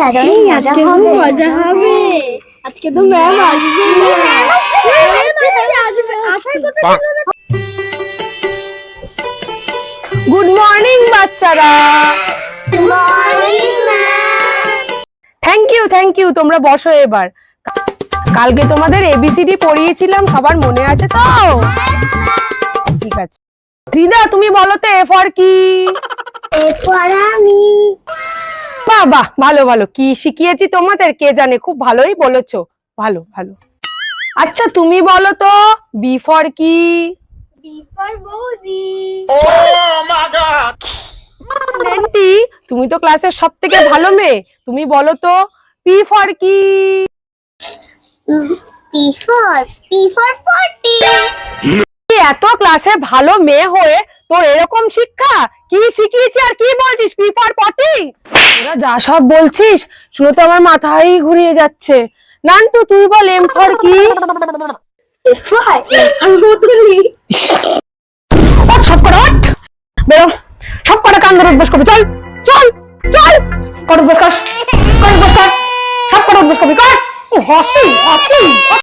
আজকে খুব মজা হবে। আজকে তো ম্যাম আসবে। গুড মর্নিং বাচ্চারা। থ্যাংক ইউ তোমরা বসো এবার। কালকে তোমাদের এবিসিডি পড়িয়েছিলাম, সবার মনে আছে তো? ঠিক আছে, ত্রিদা তুমি বলো তো এ ফর কি? আমি বাহ বাহ, ভালো ভালো। কি শিখিয়েছি তোমাদের কে জানে, খুব ভালোই বলেছো, ভালো ভালো। আচ্ছা তুমি বলো তো বি ফর কি? বৌদি। নেন্টি, তুমি তো ক্লাসের সব থেকে ভালো মেয়ে, তুমি বলো তো পি ফর কি? পি ফর পটি। এত ক্লাসে ভালো মেয়ে হয়ে তোর এরকম শিক্ষা? কি শিখিয়েছি আর কি বলছিস পি ফর পটি? তোরা যা সব বলছিস শুনে তো আমার মাথাই ঘুরিয়ে যাচ্ছে। নান্টু তুই বল এম ফর কি? সব কটা বেরো, সব কটা কান ধরে উঠবস করবি, চল চল চল, কর উঠবস কর, কর উঠবস কর, সব কটা উঠবস করবি, কর। হাসি হাসি।